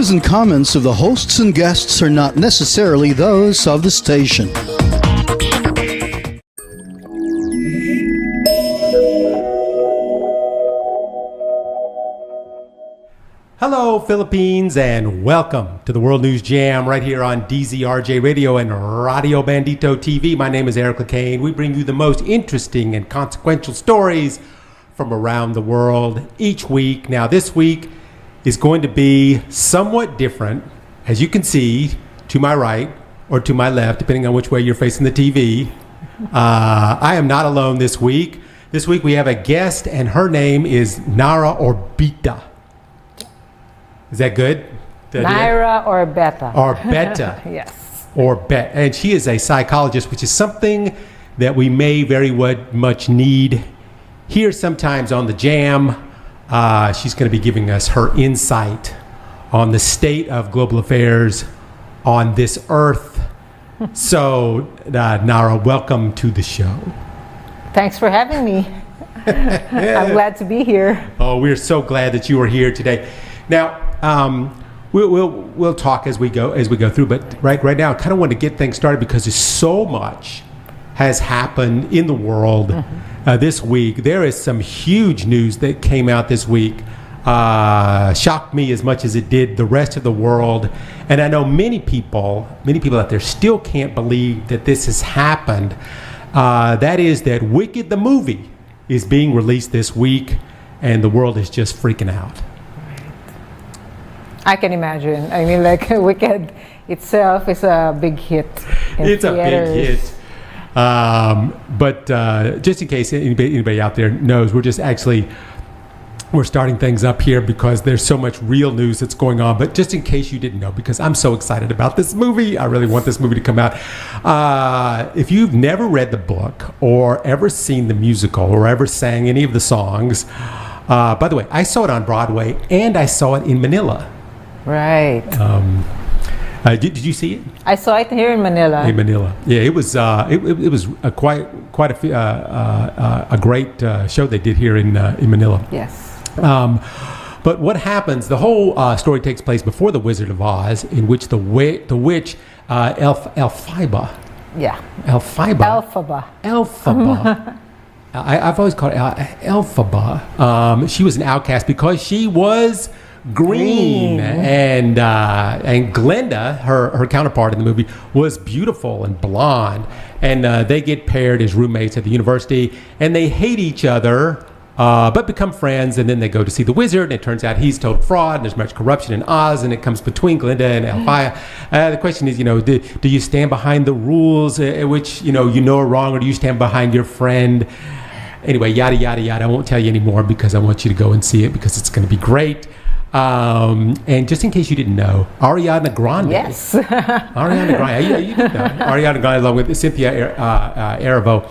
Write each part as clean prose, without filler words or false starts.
views and comments of the hosts and guests are not necessarily those of the station. Hello, Philippines, and welcome to the World News Jam right here on DZRJ Radio and Radio Bandito TV. My name is LeCain. We bring you the most interesting and consequential stories from around the world each week. Now, this week is going to be somewhat different. As you can see, to my right or to my left, depending on which way you're facing the TV. I am not alone this week. This week we have a guest, and her name is 𝗪cie𝗿𝗋𝗱. Is that good? 𝗪cie𝗿𝗋𝗱. Yes. Or Bet. And she is a psychologist, which is something that we may very much need here sometimes on the Jam. She's going to be giving us her insight on the state of global affairs on this earth. So, Nara, welcome to the show. Thanks for having me. I'm glad to be here. Oh, we're so glad that you are here today. Now, we'll talk as we go through, but right now I kind of want to get things started because there's so much has happened in the world this week. There is some huge news that came out this week, shocked me as much as it did the rest of the world, and I know many people out there still can't believe that this has happened. That is that Wicked the movie is being released this week, and the world is just freaking out. I can imagine. I mean, like Wicked itself is a big hit. It's theaters. A big hit. But just in case anybody out there knows, we're starting things up here because there's so much real news that's going on. But just in case you didn't know, because I'm so excited about this movie, I really want this movie to come out. If you've never read the book or ever seen the musical or ever sang any of the songs, by the way, I saw it on Broadway and I saw it in Manila. Right. Did you see it? I saw it here in Manila. In Manila, yeah. It was quite a great show they did here in Manila. Yes. But what happens? The whole story takes place before the Wizard of Oz, in which the witch 𝗪cie𝗿𝗋𝗋. Yeah. 𝗪cie𝗿𝗋𝗋. I've always called it 𝗪cie𝗿𝗋𝗋. She was an outcast because she was green. And Glenda, her counterpart in the movie, was beautiful and blonde, and they get paired as roommates at the university, and they hate each other, but become friends, and then they go to see the wizard, and it turns out he's total fraud, and there's much corruption in Oz, and it comes between Glenda and 𝗪cie𝗿𝗋. The question is, do you stand behind the rules, which you know are wrong, or do you stand behind your friend? Anyway, yada yada yada. I won't tell you anymore because I want you to go and see it because it's going to be great. And just in case you didn't know, Ariana Grande. Yes. Ariana Grande. You didn't know. Ariana Grande, along with Cynthia Erivo.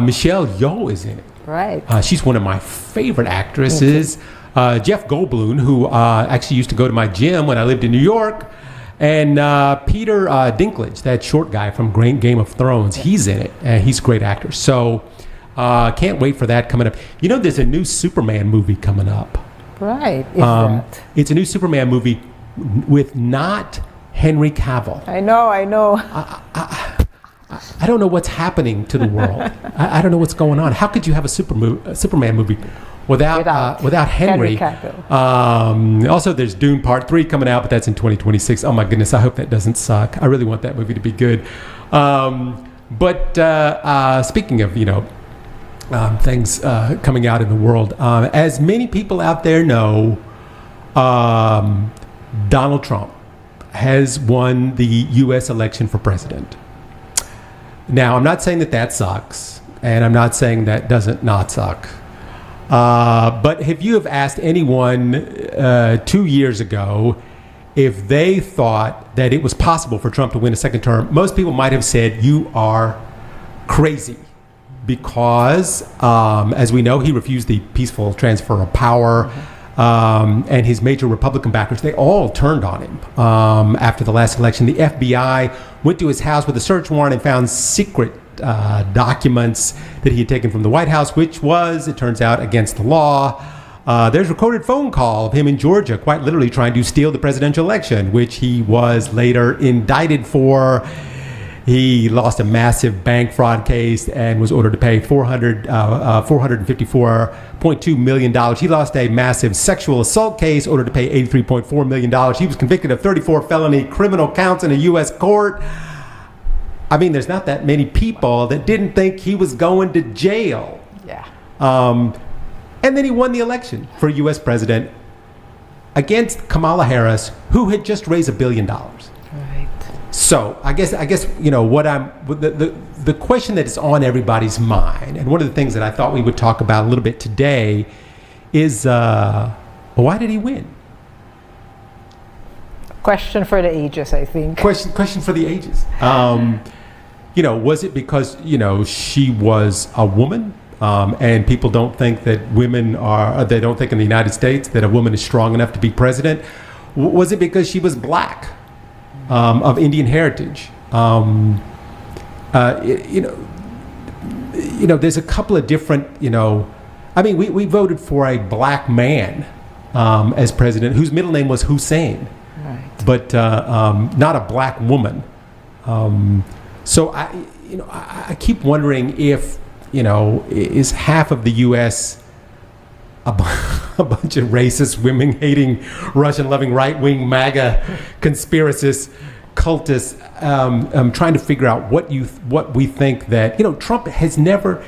Michelle Yeoh is in it. Right. She's one of my favorite actresses. Jeff Goldblum, who actually used to go to my gym when I lived in New York. And Peter Dinklage, that short guy from Game of Thrones, he's in it. And he's a great actor. So can't wait for that coming up. There's a new Superman movie coming up. Right. It's a new Superman movie with not Henry Cavill. I know. I don't know what's happening to the world. I don't know what's going on. How could you have a Superman movie without Henry Cavill? Also, there's Dune Part 3 coming out, but that's in 2026. Oh my goodness, I hope that doesn't suck. I really want that movie to be good. But speaking of, things coming out in the world. As many people out there know, Donald Trump has won the U.S. election for president. Now, I'm not saying that sucks, and I'm not saying that doesn't not suck. But if you have asked anyone 2 years ago if they thought that it was possible for Trump to win a second term, most people might have said, you are crazy. Because, as we know, he refused the peaceful transfer of power, and his major Republican backers, they all turned on him after the last election. The FBI went to his house with a search warrant and found secret documents that he had taken from the White House, which was, it turns out, against the law. There's a recorded phone call of him in Georgia, quite literally trying to steal the presidential election, which he was later indicted for. He lost a massive bank fraud case and was ordered to pay $454.2 million. He lost a massive sexual assault case, ordered to pay $83.4 million. He was convicted of 34 felony criminal counts in a U.S. court. I mean, there's not that many people that didn't think he was going to jail. Yeah. And then he won the election for U.S. president against Kamala Harris, who had just raised $1 billion. Right. So I guess what the question that is on everybody's mind, and one of the things that I thought we would talk about a little bit today, is why did he win? Question for the ages, I think. Question for the ages. Was it because she was a woman, and people don't think that women are? They don't think in the United States that a woman is strong enough to be president. Was it because she was black? Of Indian heritage. There's a couple of different, we voted for a black man as president whose middle name was Hussein, Right. but not a black woman. So I keep wondering if, is half of the U.S. a bunch of racist, women-hating, Russian-loving, right-wing MAGA conspiracists, cultists, trying to figure out what we think that Trump has never,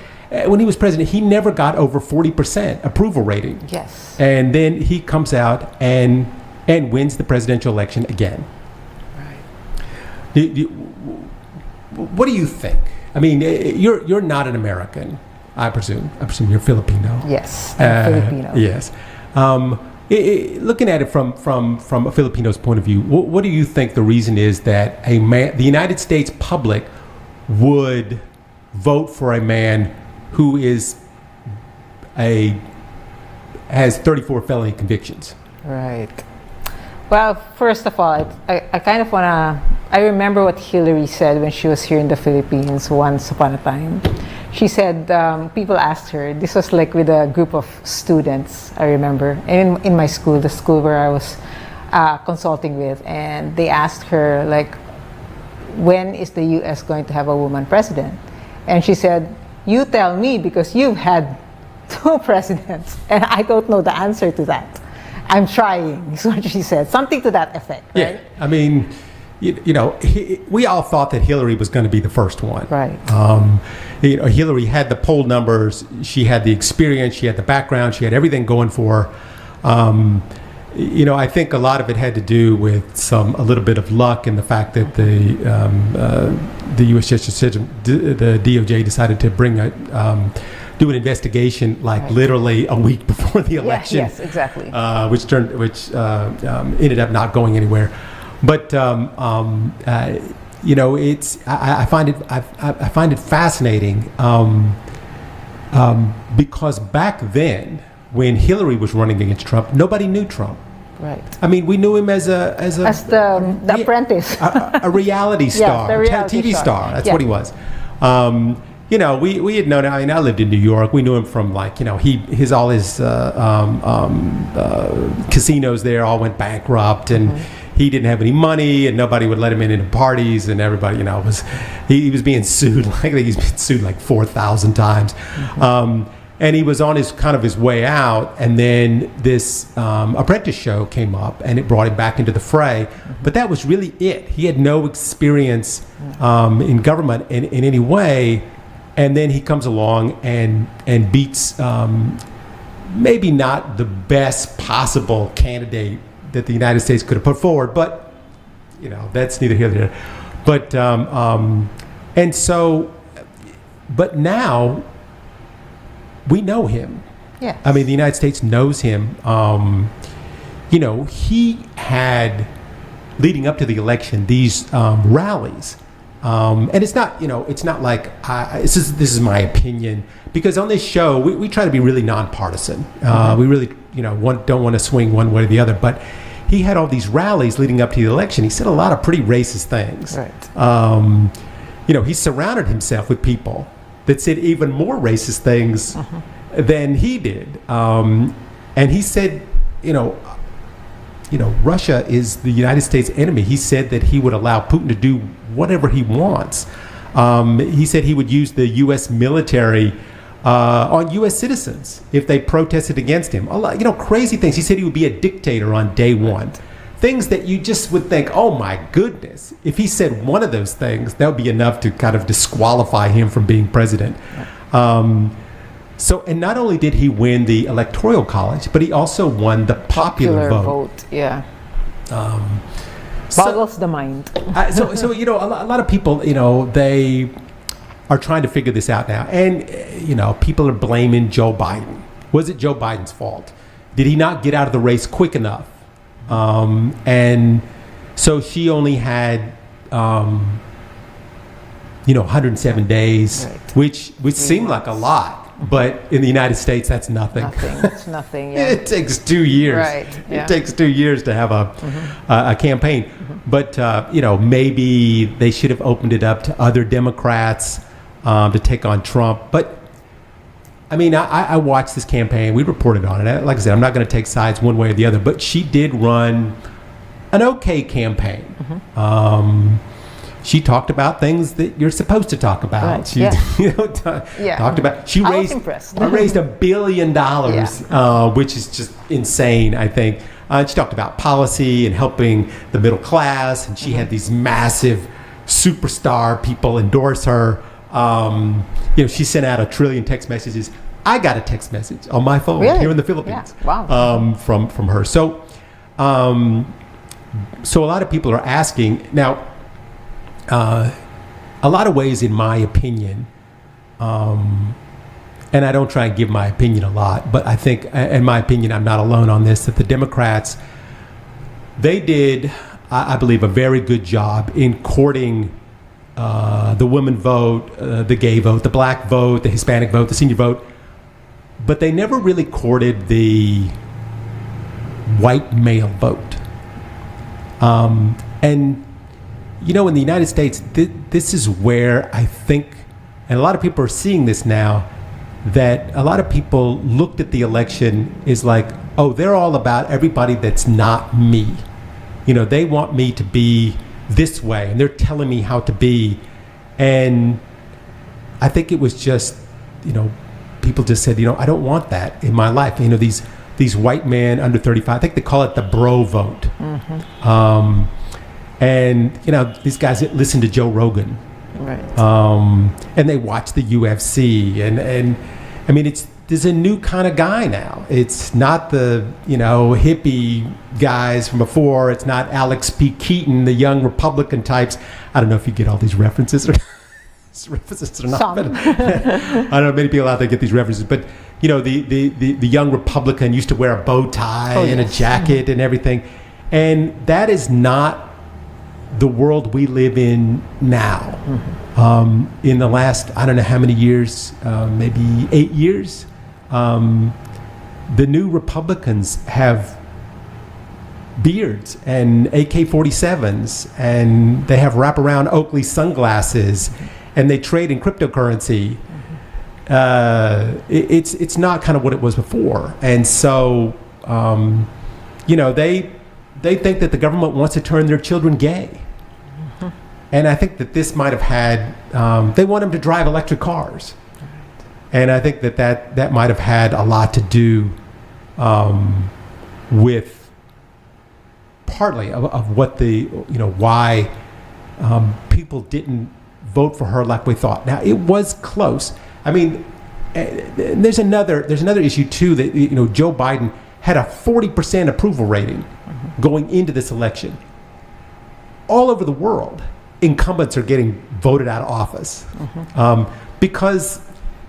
when he was president, he never got over 40% approval rating. Yes. And then he comes out and wins the presidential election again. Right. What do you think? I mean, you're not an American. I presume you're Filipino. Yes, I'm Filipino. Yes. Looking at it from a Filipino's point of view, what do you think the reason is that the United States public would vote for a man who has 34 felony convictions? Right. Well, first of all, I kind of want to... I remember what Hillary said when she was here in the Philippines once upon a time. She said, people asked her, this was like with a group of students, I remember, in my school, the school where I was consulting with, and they asked her, like, when is the U.S. going to have a woman president? And she said, you tell me, because you've had 2 presidents, and I don't know the answer to that. I'm trying, is what she said. Something to that effect, right? Yeah, I mean, we all thought that Hillary was going to be the first one. Right. Hillary had the poll numbers, she had the experience, she had the background, she had everything going for her. I think a lot of it had to do with a little bit of luck in the fact that the U.S. Justice system, the DOJ, decided to do an investigation literally a week before the election. Yes, exactly. Which ended up not going anywhere. But I find it fascinating because back then, when Hillary was running against Trump, nobody knew Trump. Right. I mean, we knew him as the apprentice, a reality star, the reality TV star. That's what he was. We had known. I mean, I lived in New York. We knew him from all his casinos there all went bankrupt, and he didn't have any money, and nobody would let him into parties, and everybody, he was being sued. I think he's been sued 4,000 times. And he was on his way out, and then this apprentice show came up, and it brought him back into the fray. But that was really it. He had no experience in government in any way, and then he comes along and beats maybe not the best possible candidate that the United States could have put forward, but that's neither here nor there. But but now we know him. Yeah. I mean, the United States knows him. He had, leading up to the election, these rallies. And it's not like this is my opinion, because on this show we try to be really nonpartisan. We really don't want to swing one way or the other. But he had all these rallies leading up to the election. He said a lot of pretty racist things. Right. He surrounded himself with people that said even more racist things than he did. And he said, Russia is the United States enemy. He said that he would allow Putin to do whatever he wants. He said he would use the U.S. military on U.S. citizens if they protested against him. A lot, crazy things. He said he would be a dictator on day one. Things that you just would think, oh my goodness. If he said one of those things, that would be enough to kind of disqualify him from being president. And not only did he win the Electoral College, but he also won the popular vote. Yeah. Boggles the mind. A lot of people, they are trying to figure this out now. And, people are blaming Joe Biden. Was it Joe Biden's fault? Did he not get out of the race quick enough? And so she only had, 107 days, which seemed like a lot. But in the United States, that's nothing. It's nothing. Yeah. It takes 2 years. Right. Yeah. It takes 2 years to have a campaign. But maybe they should have opened it up to other Democrats to take on Trump. But I mean, I watched this campaign. We reported on it. Like I said, I'm not going to take sides one way or the other. But she did run an okay campaign. She talked about things that you're supposed to talk about. Right. She talked about. She I was impressed. raised $1 billion, which is just insane. I think she talked about policy and helping the middle class, and she had these massive superstar people endorse her. She sent out 1 trillion text messages. I got a text message on my phone here in the Philippines. Yeah. Wow. From her. So a lot of people are asking now. A lot of ways, in my opinion, and I don't try and give my opinion a lot, but I think, in my opinion, I'm not alone on this, that the Democrats, they did, I believe, a very good job in courting the women vote, the gay vote, the black vote, the Hispanic vote, the senior vote, but they never really courted the white male vote. And in the United States, this is where I think, and a lot of people are seeing this now, that a lot of people looked at the election is like, oh, they're all about everybody that's not me. They want me to be this way, and they're telling me how to be. And I think it was just, people just said, I don't want that in my life. These white men under 35, I think they call it the bro vote. And, these guys that listen to Joe Rogan. Right. And they watch the UFC. And I mean, there's a new kind of guy now. It's not the, hippie guys from before. It's not Alex P. Keaton, the young Republican types. I don't know if you get all these references or not. Some. But I don't know, many people out there get these references. But, the young Republican used to wear a bow tie and a jacket and everything. And that is not the world we live in now. In the last, I don't know how many years, maybe 8 years, the new Republicans have beards and AK-47s, and they have wraparound Oakley sunglasses, and they trade in cryptocurrency. It's not kind of what it was before. And so, they think that the government wants to turn their children gay. And I think that this might have had, they want them to drive electric cars. And I think that might have had a lot to do with partly of what why people didn't vote for her like we thought. Now, it was close. I mean, there's another issue too, that Joe Biden had a 40% approval rating going into this election. All over the world, incumbents are getting voted out of office because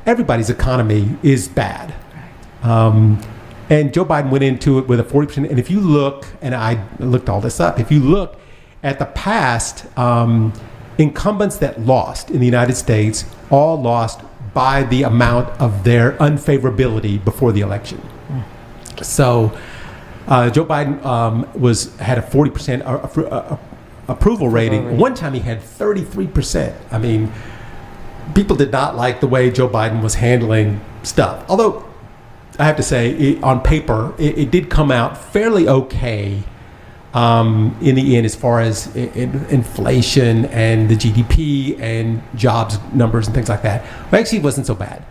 everybody's economy is bad. And Joe Biden went into it with a 40%. And if you look, and I looked all this up, if you look at the past, incumbents that lost in the United States all lost by the amount of their unfavorability before the election. So Joe Biden had a 40% approval rating. One time he had 33%. I mean, people did not like the way Joe Biden was handling stuff. Although I have to say, on paper, it did come out fairly okay in the end, as far as inflation and the GDP and jobs numbers and things like that. But actually, it wasn't so bad.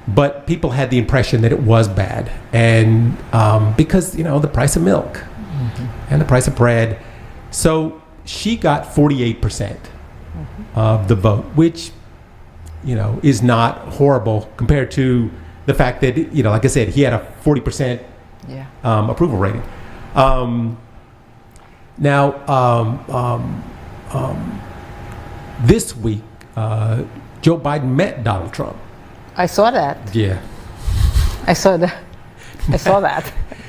But people had the impression that it was bad, and because the price of milk and the price of bread. So she got 48% of the vote, which is not horrible compared to the fact that like I said, he had a 40% approval rating. This week, Joe Biden met Donald Trump. I saw that. Yeah. I saw that.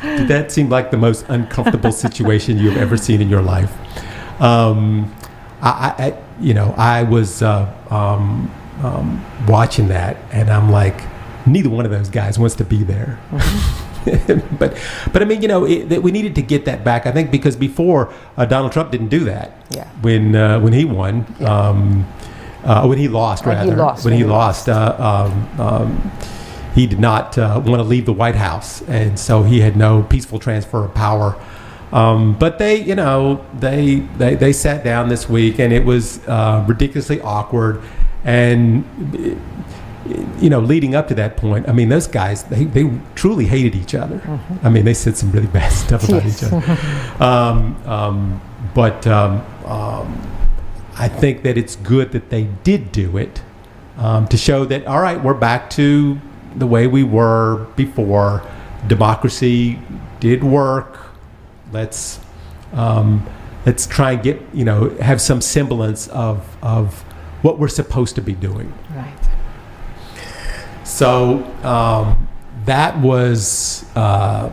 Did that seem like the most uncomfortable situation you've ever seen in your life? I was watching that, and I'm like, neither one of those guys wants to be there. but I mean, we needed to get that back. I think because before Donald Trump didn't do that. Yeah. When he won. Yeah. When he lost, rather. When he lost, he did not want to leave the White House, and so he had no peaceful transfer of power. But they sat down this week, and it was ridiculously awkward. And leading up to that point, I mean, those guys they truly hated each other. I mean, they said some really bad stuff about each other. I think that it's good that they did do it to show that, all right, we're back to the way we were before. Democracy did work. Let's try and get have some semblance of what we're supposed to be doing. Right. So that was that.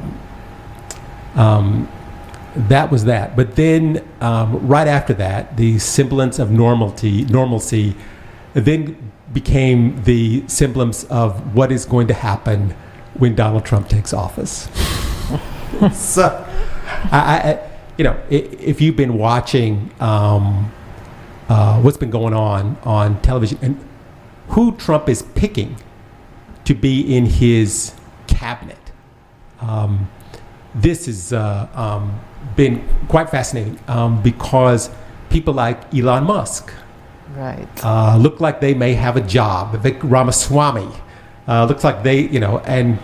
But then right after that, the semblance of normalcy then became the semblance of what is going to happen when Donald Trump takes office. So, if you've been watching what's been going on television and who Trump is picking to be in his cabinet, this has been quite fascinating because people like Elon Musk look like they may have a job. Vivek Ramaswamy looks like they, and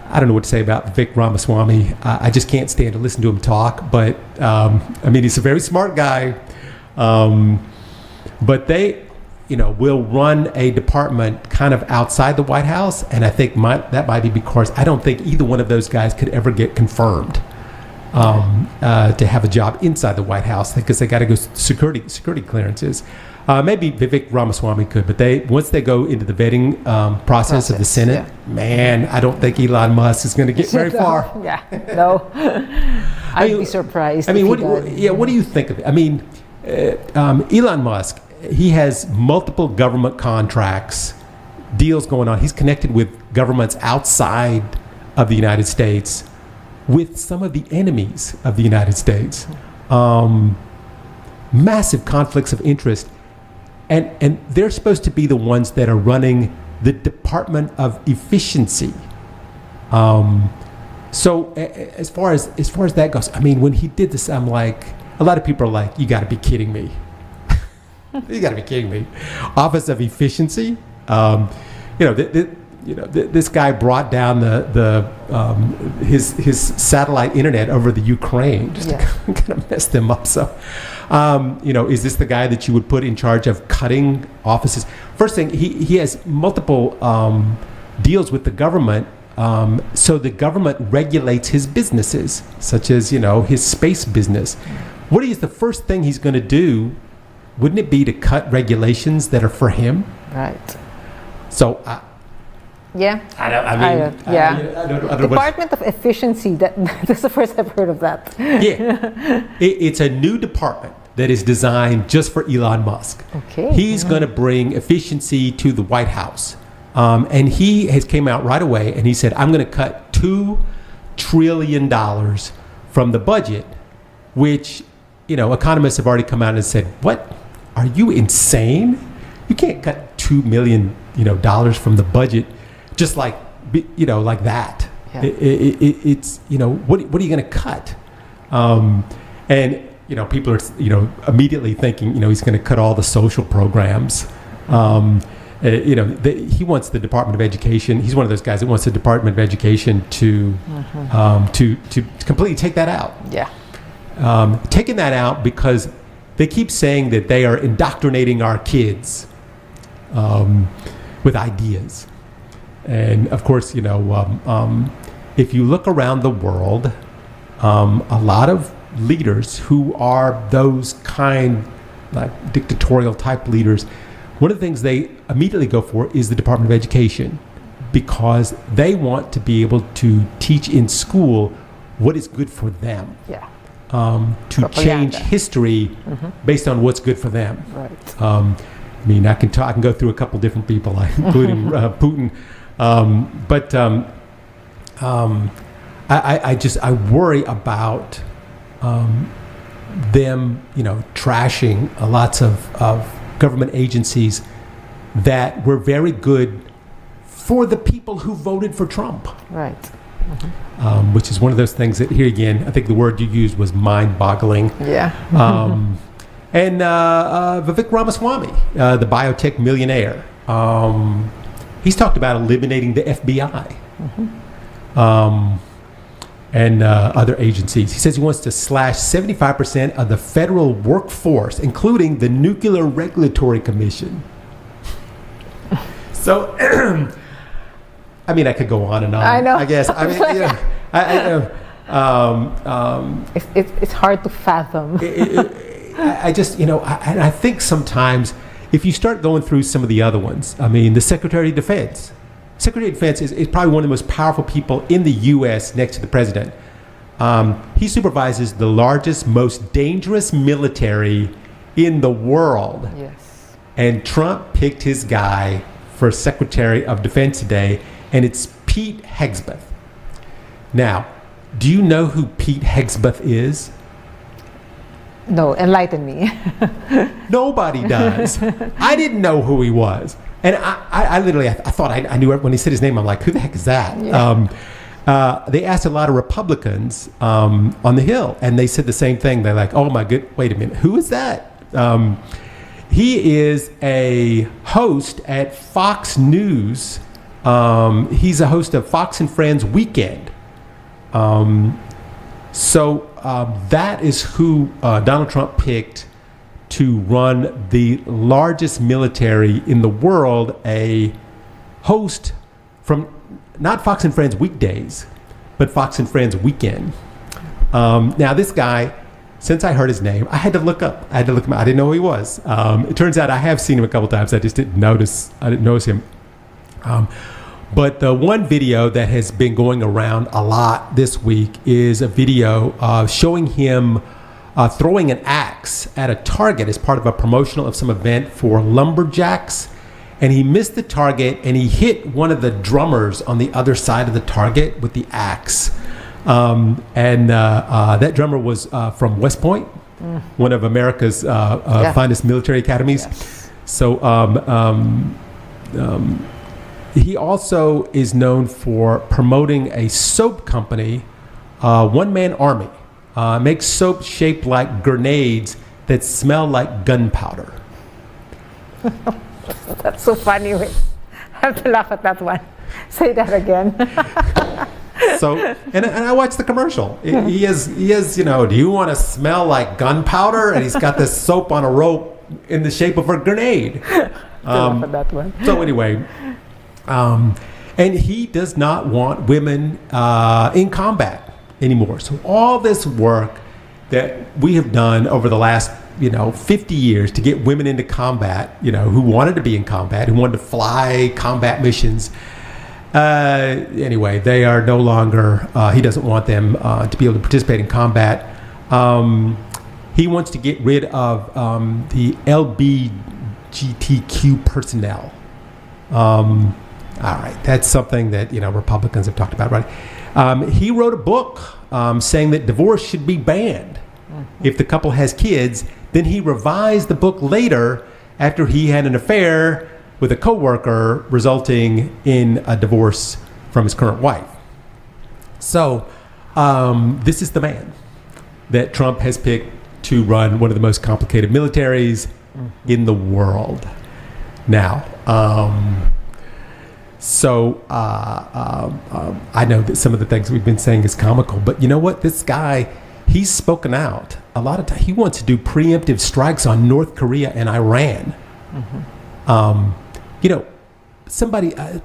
I don't know what to say about Vivek Ramaswamy. I just can't stand to listen to him talk, but I mean, he's a very smart guy. But they, will run a department kind of outside the White House, and I think that might be because I don't think either one of those guys could ever get confirmed to have a job inside the White House because they got to go security clearances. Maybe Vivek Ramaswamy could, but once they go into the vetting process of the Senate, man, I don't think Elon Musk is going to get very far. Yeah, no, I'd be surprised. I mean, what do you think of it? I mean, Elon Musk, he has multiple government contracts, deals going on. He's connected with governments outside of the United States, with some of the enemies of the United States. Massive conflicts of interest. And they're supposed to be the ones that are running the Department of Efficiency. So as far as that goes, I mean, when he did this, I'm like, a lot of people are like, you got to be kidding me. You got to be kidding me. Office of Efficiency. This guy brought down his satellite internet over the Ukraine, just to kind of mess them up. So, is this the guy that you would put in charge of cutting offices? First thing, he has multiple deals with the government, so the government regulates his businesses, such as his space business. What is the first thing he's going to do? Wouldn't it be to cut regulations that are for him? Right. So. Department of Efficiency. That's the first I've heard of that. It's a new department that is designed just for Elon Musk. Okay. He's going to bring efficiency to the White House, and he has came out right away and he said, "I'm going to cut $2 trillion from the budget," which economists have already come out and said, "What? Are you insane? You can't cut $2 million dollars from the budget." Just like like that. Yeah. It's what are you going to cut? And people are immediately thinking he's going to cut all the social programs. He wants the Department of Education. He's one of those guys that wants the Department of Education to completely take that out. Yeah. Taking that out because they keep saying that they are indoctrinating our kids with ideas. And of course, if you look around the world, a lot of leaders who are those like dictatorial type leaders, one of the things they immediately go for is the Department of Education, because they want to be able to teach in school what is good for them. Yeah. To Propaganda. change history based on what's good for them. Right. I can go through a couple different people, including Putin. I worry about them, trashing lots of government agencies that were very good for the people who voted for Trump. Right. Which is one of those things that, here again, I think the word you used was mind-boggling. Yeah. And Vivek Ramaswamy, the biotech millionaire, he's talked about eliminating the FBI and other agencies. He says he wants to slash 75% of the federal workforce, including the Nuclear Regulatory Commission. So, I could go on and on. I know. I guess. It's hard to fathom. I think sometimes if you start going through some of the other ones, the Secretary of Defense. Secretary of Defense is probably one of the most powerful people in the U.S. next to the president. He supervises the largest, most dangerous military in the world. Yes. And Trump picked his guy for Secretary of Defense today, and it's 𝗡𝗲𝗄𝘃. Now, do you know who 𝗡𝗲𝗄𝘃 is? No, enlighten me. Nobody does. I didn't know who he was. And I literally thought I knew it when he said his name. I'm like, who the heck is that? Yeah. They asked a lot of Republicans on the Hill, and they said the same thing. They're like, oh my good, wait a minute, who is that? He is a host at Fox News. He's a host of Fox and Friends Weekend. So that is who Donald Trump picked to run the largest military in the world, a host from not Fox and Friends weekdays, but Fox and Friends weekend. Now this guy, since I heard his name, I had to look him up. I didn't know who he was. It turns out I have seen him a couple times. I didn't notice him. But the one video that has been going around a lot this week is a video showing him throwing an axe at a target as part of a promotional of some event for lumberjacks. And he missed the target, and he hit one of the drummers on the other side of the target with the axe. That drummer was from West Point, one of America's finest military academies. Yes. So he also is known for promoting a soap company, One Man Army. Makes soap shaped like grenades that smell like gunpowder. That's so funny. I have to laugh at that one. Say that again. So, and I watched the commercial. He is, do you want to smell like gunpowder? And he's got this soap on a rope in the shape of a grenade. Laugh at that one. So anyway, and he does not want women in combat anymore. So all this work that we have done over the last 50 years to get women into combat, who wanted to be in combat, who wanted to fly combat missions. Anyway, they are no longer, he doesn't want them to be able to participate in combat. He wants to get rid of the LGBTQ personnel. All right, that's something that, Republicans have talked about, right? He wrote a book saying that divorce should be banned if the couple has kids. Then he revised the book later after he had an affair with a coworker, resulting in a divorce from his current wife. So this is the man that Trump has picked to run one of the most complicated militaries in the world. Now, I know that some of the things we've been saying is comical, but you know what? This guy, he's spoken out a lot of times. He wants to do preemptive strikes on North Korea and Iran. You know,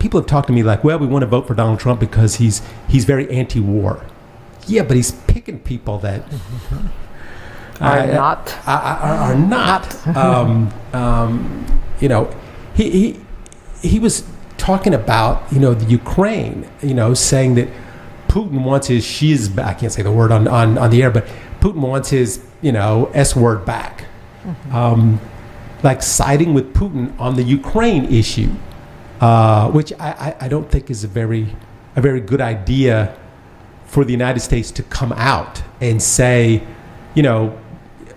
people have talked to me like, well, we want to vote for Donald Trump because he's very anti-war. Yeah, but he's picking people that Are not. Are not. You know, he was talking about, you know, the Ukraine, you know, saying that Putin wants his I can't say the word on the air, but Putin wants his, you know, S word back. Like siding with Putin on the Ukraine issue, which I don't think is a very good idea for the United States to come out and say, you know,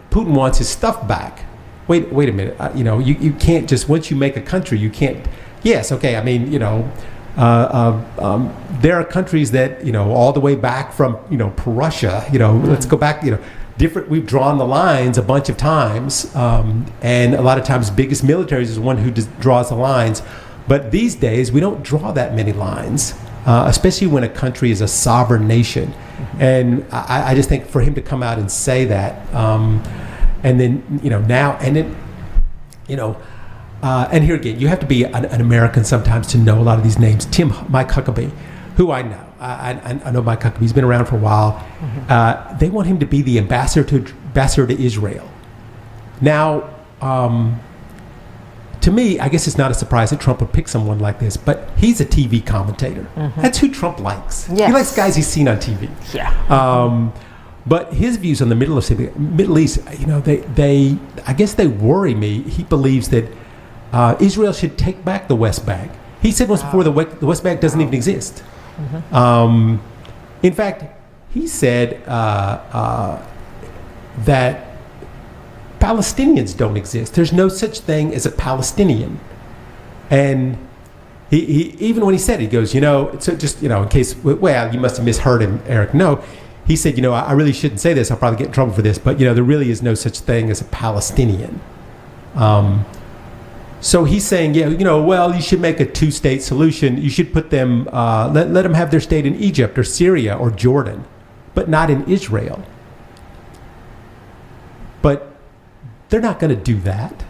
Putin wants his stuff back. Wait a minute. You know, you can't just, once you make a country, you can't. Yes, okay. I mean, you know, there are countries that, you know, all the way back from, you know, Prussia. You know, let's go back. You know, different. We've drawn the lines a bunch of times, and a lot of times, biggest militaries is one who draws the lines. But these days, we don't draw that many lines, especially when a country is a sovereign nation. And I just think for him to come out and say that, and then, you know, now, and then, you know, and here again, you have to be an American sometimes to know a lot of these names. Mike Huckabee, who I know. I know Mike Huckabee. He's been around for a while. They want him to be the ambassador to Israel. Now, to me, I guess it's not a surprise that Trump would pick someone like this, but he's a TV commentator. That's who Trump likes. Yes. He likes guys he's seen on TV. Yeah. But his views on the Middle East, you know, I guess they worry me. He believes that Israel should take back the West Bank. He said once before the West Bank doesn't even exist. In fact, he said that Palestinians don't exist. There's no such thing as a Palestinian. And he even when he said it, he goes, you know, so just, you know, in case, well, you must have misheard him, Eric. No, he said, you know, I really shouldn't say this. I'll probably get in trouble for this. But, you know, there really is no such thing as a Palestinian. So he's saying, yeah, you know, well, you should make a two-state solution. You should put them, let them have their state in Egypt or Syria or Jordan, but not in Israel. But they're not going to do that.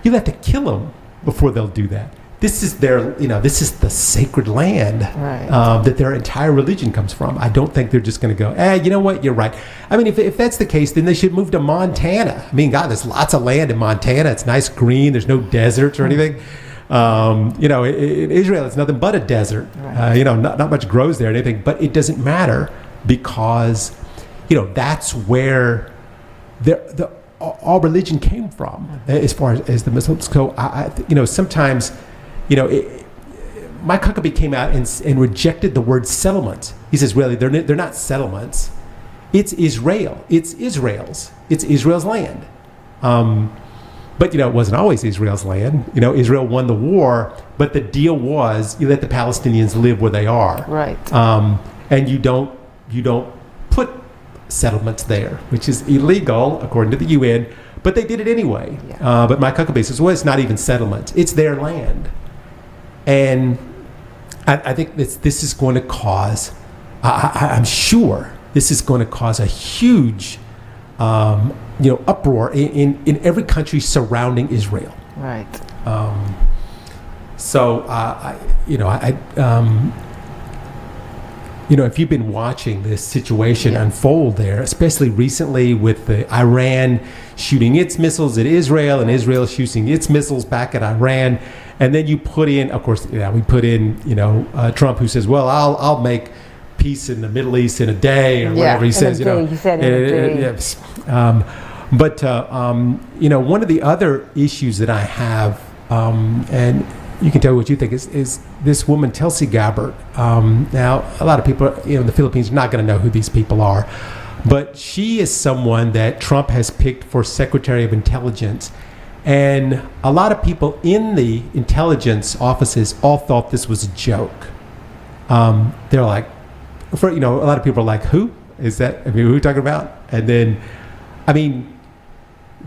You'll have to kill them before they'll do that. This is their, you know, this is the sacred land that their entire religion comes from. I don't think they're just going to go, you know what, you're right. I mean, if that's the case, then they should move to Montana. I mean, God, there's lots of land in Montana. It's nice green. There's no deserts or anything. You know, in Israel, it's nothing but a desert. You know, not much grows there or anything, but it doesn't matter because, you know, that's where all religion came from as far as the Muslims go. You know, sometimes, you know, Mike Huckabee came out and rejected the word settlements. He says, really, they're not settlements. It's Israel. It's Israel's. It's Israel's land. But, you know, it wasn't always Israel's land. You know, Israel won the war, but the deal was you let the Palestinians live where they are. Right. And you don't put settlements there, which is illegal according to the UN, but they did it anyway. Yeah. But Mike Huckabee says, well, it's not even settlements. It's their land. And I think this is going to cause, I'm sure this is going to cause a huge, you know, uproar in every country surrounding Israel. Right. You know, if you've been watching this situation unfold there, especially recently with the Iran shooting its missiles at Israel and Israel shooting its missiles back at Iran, and then you put in, of course, we put in, you know, Trump, who says, well, I'll make peace in the Middle East in a day, or whatever he says. You know, he said in a day. But you know, one of the other issues that I have, and you can tell me what you think, is this woman 𝗪cie𝗿𝗋𝗋. Now, a lot of people, you know, in the Philippines are not going to know who these people are, but she is someone that Trump has picked for Secretary of Intelligence. And a lot of people in the intelligence offices all thought this was a joke. they're like, a lot of people are like, who is that? I mean, who are we talking about? And then, I mean,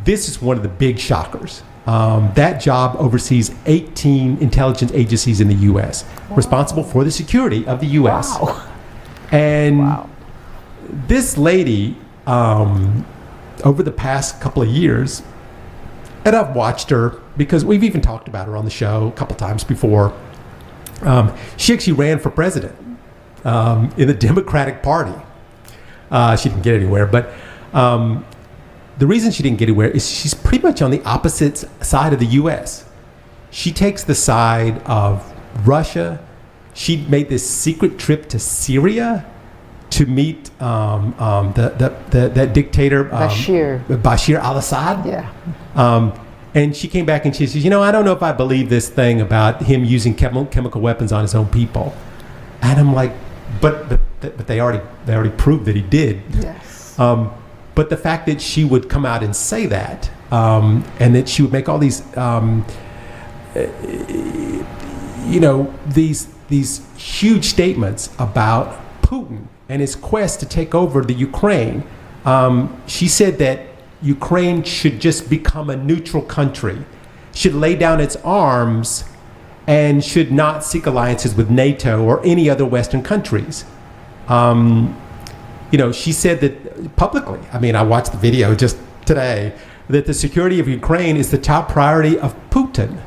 this is one of the big shockers. That job oversees 18 intelligence agencies in the U.S., responsible for the security of the U.S. Wow. And this lady, over the past couple of years, and I've watched her because we've even talked about her on the show a couple times before. She actually ran for president in the Democratic Party. She didn't get anywhere, but the reason she didn't get anywhere is she's pretty much on the opposite side of the U.S. She takes the side of Russia. She made this secret trip to Syria to meet that dictator Bashir al-Assad. Yeah. And she came back and she says, I don't know if I believe this thing about him using chemical weapons on his own people. And I'm like, but they already proved that he did. Yes. But the fact that she would come out and say that, and that she would make all these, these huge statements about Putin and his quest to take over the Ukraine. She said that Ukraine should just become a neutral country, should lay down its arms, and should not seek alliances with NATO or any other Western countries. She said that publicly. I mean, I watched the video just today, that the security of Ukraine is the top priority of Putin.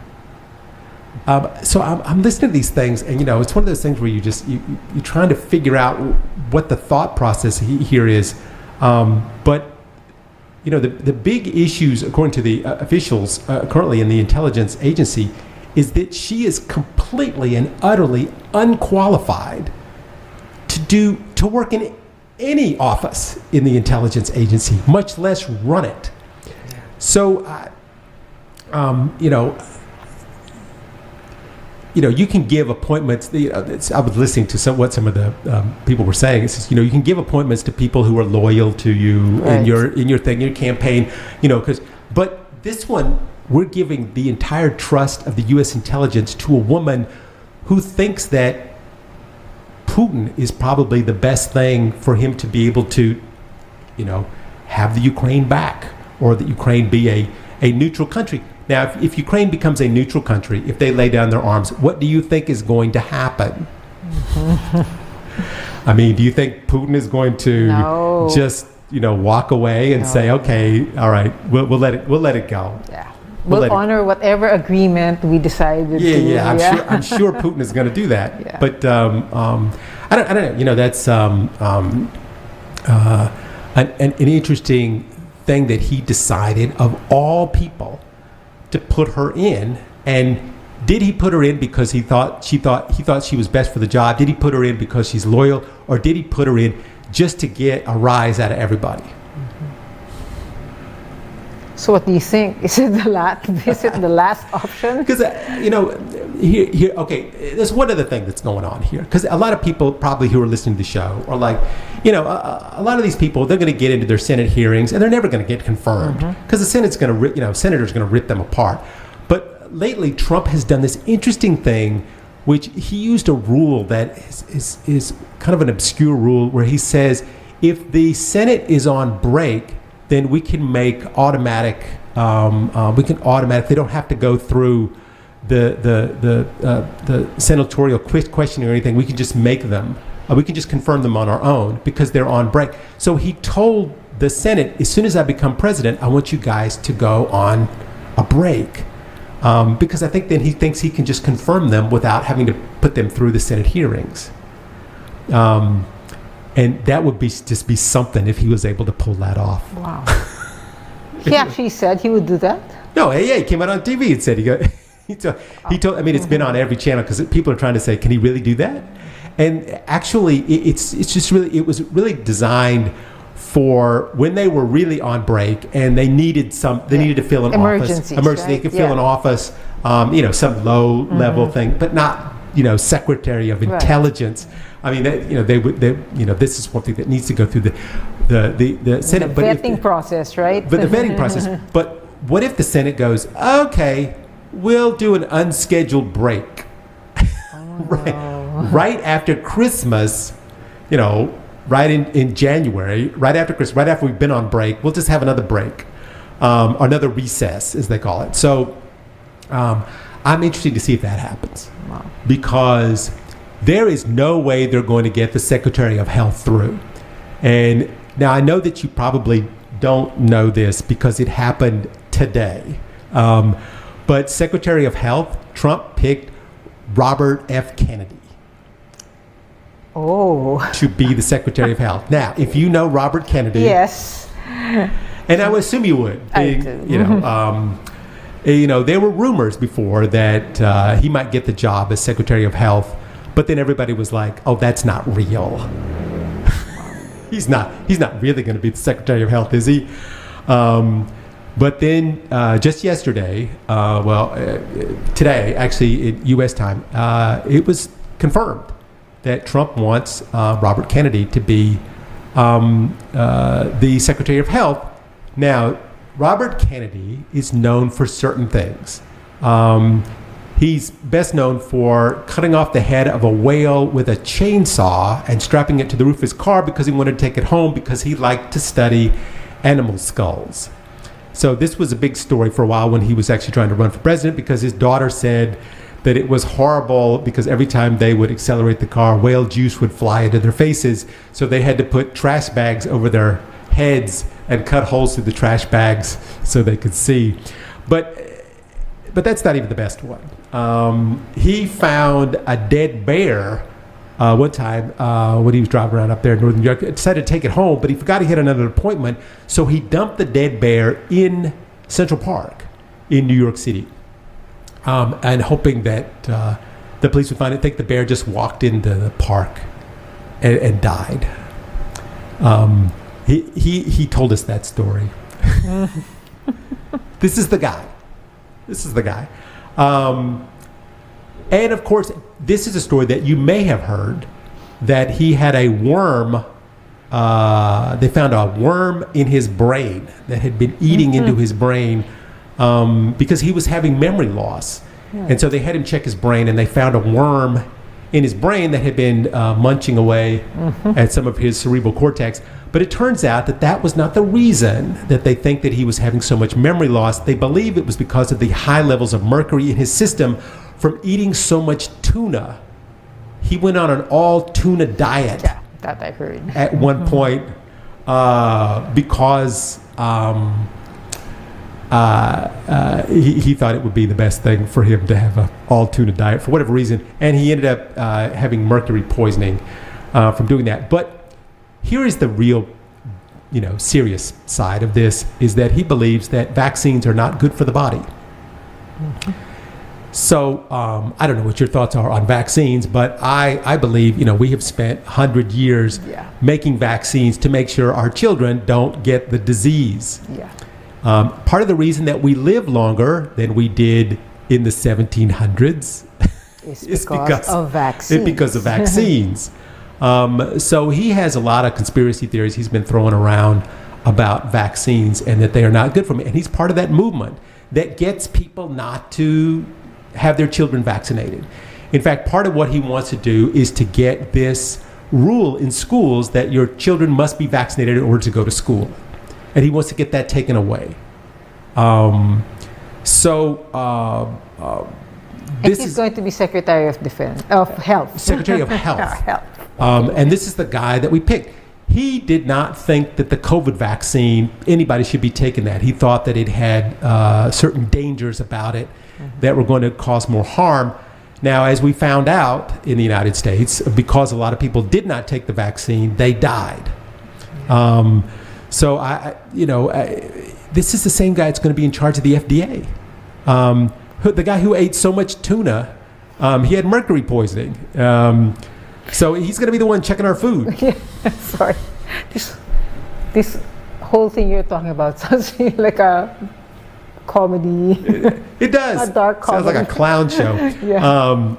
So I'm listening to these things, and it's one of those things where you're trying to figure out what the thought process here is. But the big issues, according to the officials currently in the intelligence agency, is that she is completely and utterly unqualified to work in any office in the intelligence agency, much less run it. So, you can give appointments. I was listening to what some of the people were saying. It says, you can give appointments to people who are loyal to you in your thing, your campaign. But this one, we're giving the entire trust of the U.S. intelligence to a woman who thinks that Putin is probably the best thing for him to be able to, have the Ukraine back, or that Ukraine be a neutral country. Now, if Ukraine becomes a neutral country, if they lay down their arms, what do you think is going to happen? I mean, do you think Putin is going to just, walk away and say, okay, all right, we'll let it go? Yeah. We'll honor whatever agreement we decided to. Yeah. I'm sure Putin is going to do that. Yeah. But I don't know. That's an interesting thing that he decided, of all people, to put her in. And did he put her in because he thought she was best for the job? Did he put her in because she's loyal, or did he put her in just to get a rise out of everybody? So what do you think? Is it the last option? Because here, okay, there's one other thing that's going on here. Because a lot of people probably who are listening to the show are like, a lot of these people, they're going to get into their Senate hearings and they're never going to get confirmed because the Senate's going to, senators are going to rip them apart. But lately, Trump has done this interesting thing, which he used a rule that is kind of an obscure rule, where he says if the Senate is on break, then we can make automatic. They don't have to go through the senatorial questioning or anything. We can just make them. We can just confirm them on our own because they're on break. So he told the Senate, as soon as I become president, I want you guys to go on a break, because I think then he thinks he can just confirm them without having to put them through the Senate hearings. And that would be something if he was able to pull that off. Wow. He actually said he would do that? No, he came out on TV and said he told. I mean, it's been on every channel because people are trying to say, can he really do that? And actually, it was really designed for when they were really on break and they needed to fill an office. Emergency. Right? They could fill an office, some low level thing, but not, Secretary of Intelligence. I mean, this is one thing that needs to go through the Senate. The vetting process, right? But the vetting process. But what if the Senate goes, okay, we'll do an unscheduled break, right? right after Christmas, right in January, right after Christmas, right after we've been on break, we'll just have another break, another recess, as they call it. So I'm interested to see if that happens. Wow. Because there is no way they're going to get the Secretary of Health through. And now I know that you probably don't know this because it happened today. But Secretary of Health, Trump picked Robert F. Kennedy to be the Secretary of Health. Now, if you know Robert Kennedy, Yes. and I would assume you would, I do. there were rumors before that he might get the job as Secretary of Health, but then everybody was like, "Oh, that's not real. He's not really going to be the Secretary of Health, is he?" But then just yesterday, today, actually, at U.S. time, it was confirmed that Trump wants Robert Kennedy to be the Secretary of Health. Now, Robert Kennedy is known for certain things. He's best known for cutting off the head of a whale with a chainsaw and strapping it to the roof of his car because he wanted to take it home because he liked to study animal skulls. So this was a big story for a while when he was actually trying to run for president because his daughter said that it was horrible because every time they would accelerate the car, whale juice would fly into their faces. So they had to put trash bags over their heads and cut holes through the trash bags so they could see. But that's not even the best one. He found a dead bear one time when he was driving around up there in northern New York. Decided to take it home, but he forgot he had another appointment, so he dumped the dead bear in Central Park in New York City, and hoping that the police would find it. I think the bear just walked into the park and died. He told us that story. This is the guy. And of course, this is a story that you may have heard, that he had a worm. They found a worm in his brain that had been eating into his brain because he was having memory loss. Yeah. And so they had him check his brain, and they found a worm in his brain that had been munching away at some of his cerebral cortex. But it turns out that that was not the reason that they think that he was having so much memory loss. They believe it was because of the high levels of mercury in his system from eating so much tuna. He went on an all tuna diet. Yeah, that I heard. At one point because he thought it would be the best thing for him to have an all tuna diet for whatever reason. And he ended up having mercury poisoning from doing that. But here is the real, serious side of this, is that he believes that vaccines are not good for the body. So I don't know what your thoughts are on vaccines, but I believe, we have spent 100 years making vaccines to make sure our children don't get the disease. Yeah. Part of the reason that we live longer than we did in the 1700s is because of vaccines. Because of vaccines. So he has a lot of conspiracy theories he's been throwing around about vaccines and that they are not good for me. And he's part of that movement that gets people not to have their children vaccinated. In fact, part of what he wants to do is to get this rule in schools that your children must be vaccinated in order to go to school. And he wants to get that taken away. This is going to be Secretary of Health. Secretary of Health. Health. And this is the guy that we picked. He did not think that the COVID vaccine, anybody should be taking that. He thought that it had certain dangers about it that were going to cause more harm. Now, as we found out in the United States, because a lot of people did not take the vaccine, they died. So this is the same guy that's going to be in charge of the FDA. The guy who ate so much tuna, he had mercury poisoning. So he's going to be the one checking our food. Yeah, sorry. This whole thing you're talking about sounds like a comedy. It does. A dark comedy. Sounds like a clown show. Yeah.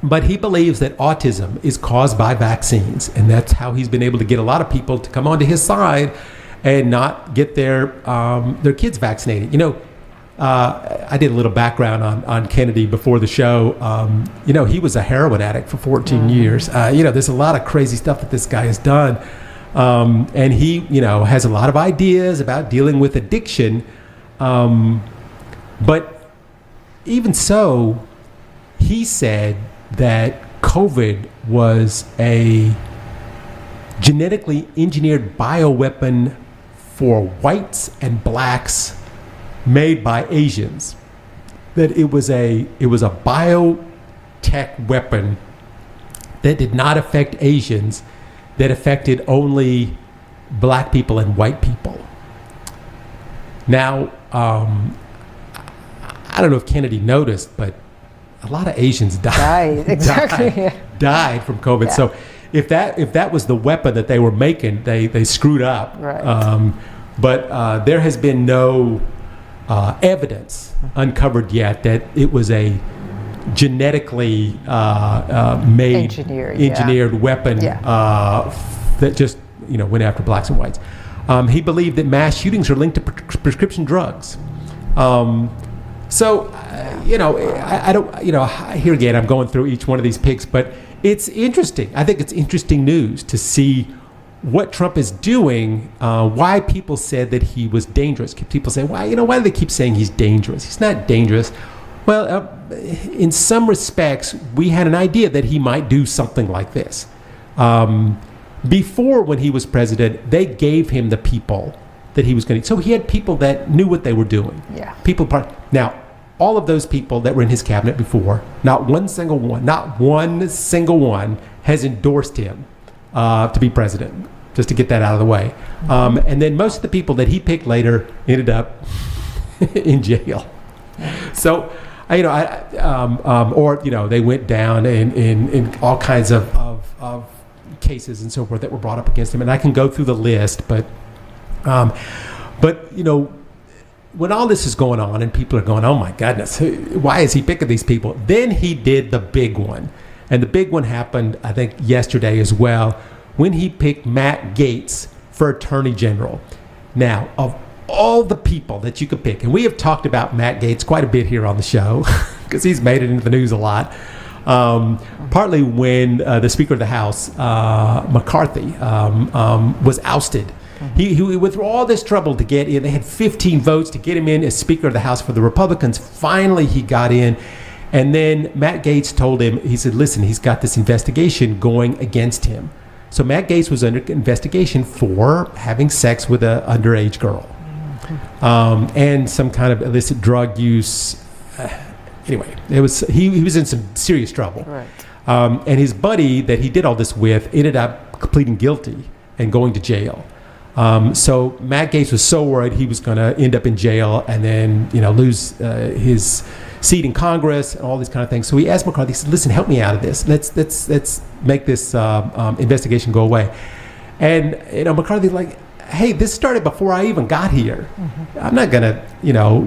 But he believes that autism is caused by vaccines, and that's how he's been able to get a lot of people to come onto his side and not get their kids vaccinated. I did a little background on Kennedy before the show. He was a heroin addict for 14 years. There's a lot of crazy stuff that this guy has done. And he, has a lot of ideas about dealing with addiction. But even so, he said that COVID was a genetically engineered bioweapon for whites and blacks made by Asians. That it was a biotech weapon that did not affect Asians, that affected only black people and white people. Now, I don't know if Kennedy noticed, but a lot of Asians died. Exactly. died from COVID. Yeah. So if that was the weapon that they were making, they screwed up. Right. But there has been no evidence uncovered yet that it was a genetically made engineered weapon that just went after blacks and whites. He believed that mass shootings are linked to prescription drugs. I don't, here again, I'm going through each one of these picks, but it's interesting. I think it's interesting news to see what Trump is doing, why people said that he was dangerous. People say, why do they keep saying he's dangerous? He's not dangerous. Well, in some respects, we had an idea that he might do something like this. Before, when he was president, they gave him the people that he was going to. So he had people that knew what they were doing. Yeah. Now, all of those people that were in his cabinet before, not one single one has endorsed him to be president, just to get that out of the way. And then most of the people that he picked later ended up in jail. So, they went down in all kinds of cases and so forth that were brought up against him. And I can go through the list, but when all this is going on and people are going, oh my goodness, why is he picking these people? Then he did the big one. And the big one happened, I think, yesterday as well, when he picked Matt Gaetz for Attorney General. Now, of all the people that you could pick, and we have talked about Matt Gaetz quite a bit here on the show, because he's made it into the news a lot. Partly when the Speaker of the House, McCarthy, was ousted. He went through all this trouble to get in. They had 15 votes to get him in as Speaker of the House for the Republicans. Finally, he got in. And then Matt Gaetz told him, he said, listen, he's got this investigation going against him. So Matt Gaetz was under investigation for having sex with an underage girl. And some kind of illicit drug use. Anyway, he was in some serious trouble. Right. And his buddy that he did all this with ended up pleading guilty and going to jail. So Matt Gaetz was so worried he was going to end up in jail and then, lose his seat in Congress and all these kind of things. So he asked McCarthy, he said, listen, help me out of this. Let's make this investigation go away. And, McCarthy's like, hey, this started before I even got here. I'm not going to,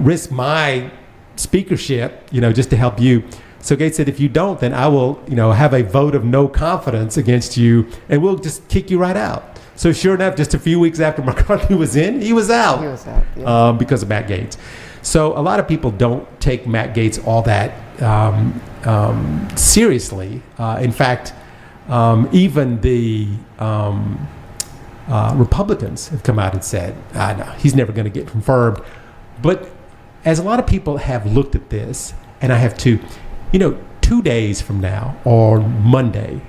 risk my speakership, just to help you. So Gaetz said, if you don't, then I will, have a vote of no confidence against you and we'll just kick you right out. So sure enough, just a few weeks after McCarthy was in, he was out. Because of Matt Gaetz. So a lot of people don't take Matt Gaetz all that seriously. In fact, even the Republicans have come out and said, no, he's never going to get confirmed. But as a lot of people have looked at this, and I have too, 2 days from now, or Monday,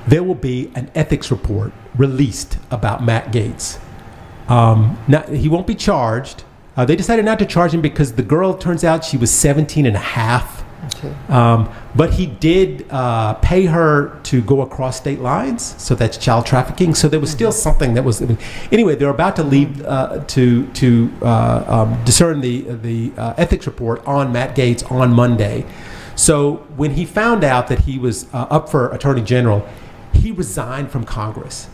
there will be an ethics report released about Matt Gaetz. He won't be charged. They decided not to charge him because the girl, turns out she was 17 and a half. Okay. But he did pay her to go across state lines, so that's child trafficking. So there was still something that was. Anyway, they're about to leave to discern the ethics report on Matt Gaetz on Monday. So when he found out that he was up for Attorney General, he resigned from Congress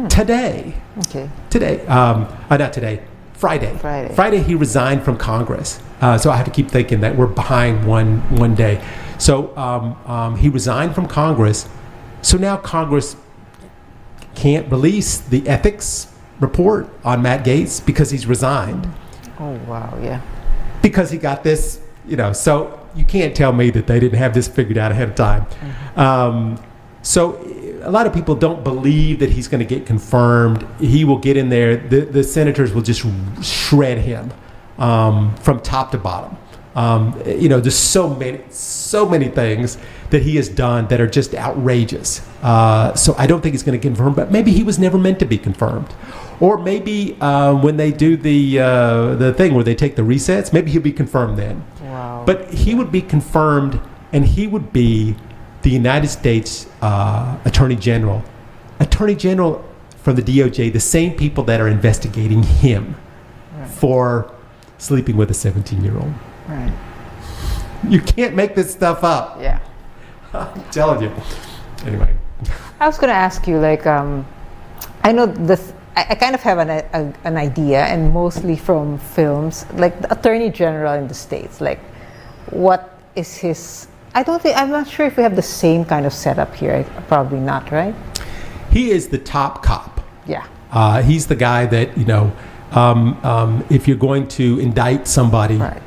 today. Okay. Today, not today. Friday, he resigned from Congress. So I have to keep thinking that we're behind one day. So he resigned from Congress. So now Congress can't release the ethics report on Matt Gaetz because he's resigned. Oh, wow, yeah. Because he got this, so you can't tell me that they didn't have this figured out ahead of time. So a lot of people don't believe that he's going to get confirmed. He will get in there. The senators will just shred him from top to bottom. There's so many things that he has done that are just outrageous. So I don't think he's going to get confirmed, but maybe he was never meant to be confirmed. Or maybe when they do the thing where they take the resets, maybe he'll be confirmed then. Wow. But he would be confirmed, and he would be the United States Attorney General from the DOJ, the same people that are investigating him for sleeping with a 17-year-old. Right. You can't make this stuff up. Yeah. I'm telling you. Anyway. I was going to ask you, I know this. I kind of have an idea, and mostly from films, like the Attorney General in the States. Like, what is his? I'm not sure if we have the same kind of setup here. Probably not, right? He is the top cop. Yeah. He's the guy that if you're going to indict somebody. Right.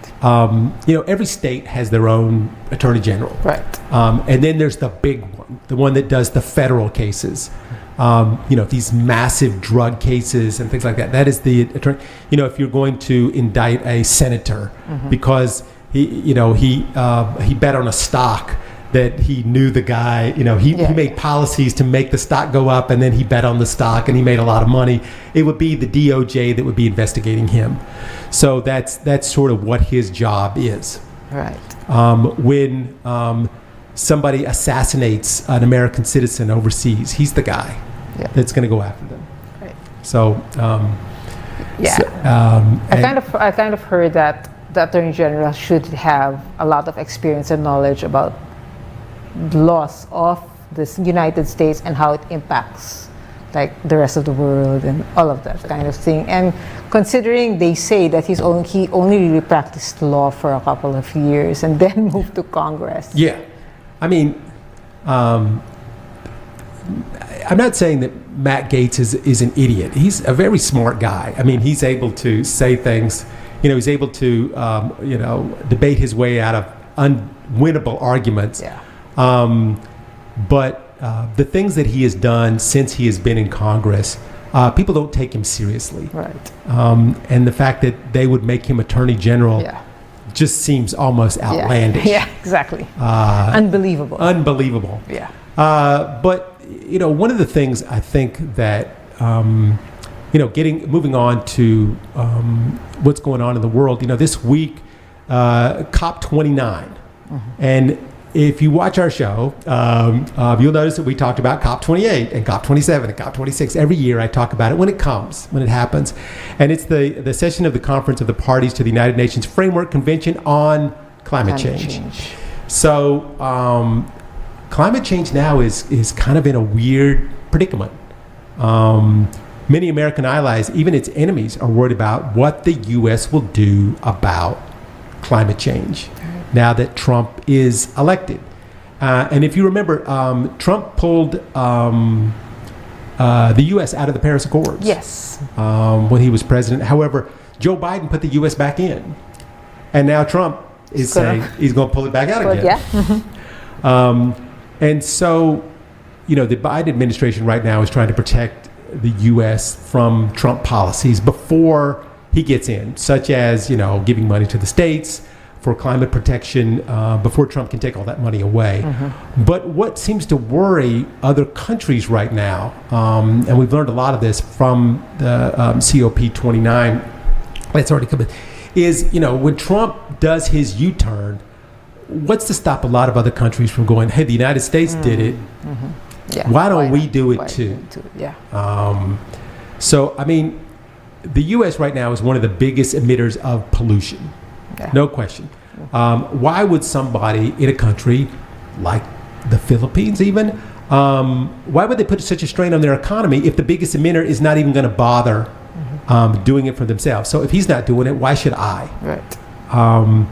Every state has their own attorney general. Right. And then there's the big one, the one that does the federal cases. These massive drug cases and things like that. That is the attorney. If you're going to indict a senator because he bet on a stock that he knew the guy, he made policies to make the stock go up, and then he bet on the stock and he made a lot of money. It would be the DOJ that would be investigating him. So that's sort of what his job is. Right. When somebody assassinates an American citizen overseas, he's the guy that's going to go after them. Right. So, I kind of heard that the Attorney General should have a lot of experience and knowledge about the laws of this United States and how it impacts like the rest of the world and all of that kind of thing. And considering they say that he only really practiced law for a couple of years and then moved to Congress. Yeah. I mean, I'm not saying that Matt Gaetz is an idiot. He's a very smart guy. I mean, he's able to say things, he's able to, debate his way out of unwinnable arguments. Yeah. But the things that he has done since he has been in Congress, people don't take him seriously. Right. And the fact that they would make him Attorney General just seems almost outlandish. Yeah, exactly. Unbelievable. Unbelievable. Yeah. But one of the things I think that moving on to what's going on in the world. This week, COP29, and if you watch our show, you'll notice that we talked about COP28 and COP27 and COP26. Every year I talk about it when it happens. And it's the session of the Conference of the Parties to the United Nations Framework Convention on Climate Change. So climate change now is kind of in a weird predicament. Many American allies, even its enemies, are worried about what the U.S. will do about climate change now that Trump is elected. And if you remember, Trump pulled the U.S. out of the Paris Accords. Yes. When he was president. However, Joe Biden put the U.S. back in. And now Trump is saying he's going to pull it back out again. Yeah. And so, the Biden administration right now is trying to protect the U.S. from Trump policies before he gets in, such as, giving money to the states for climate protection before Trump can take all that money away. But what seems to worry other countries right now, and we've learned a lot of this from the COP29 that's already come in, is, when Trump does his U-turn, what's to stop a lot of other countries from going, hey, the United States did it. Yeah. Why don't we do it too? Yeah. So, I mean, the U.S. right now is one of the biggest emitters of pollution. Yeah. No question. Why would somebody in a country like the Philippines even, why would they put such a strain on their economy if the biggest emitter is not even going to bother doing it for themselves? So if he's not doing it, why should I? Right.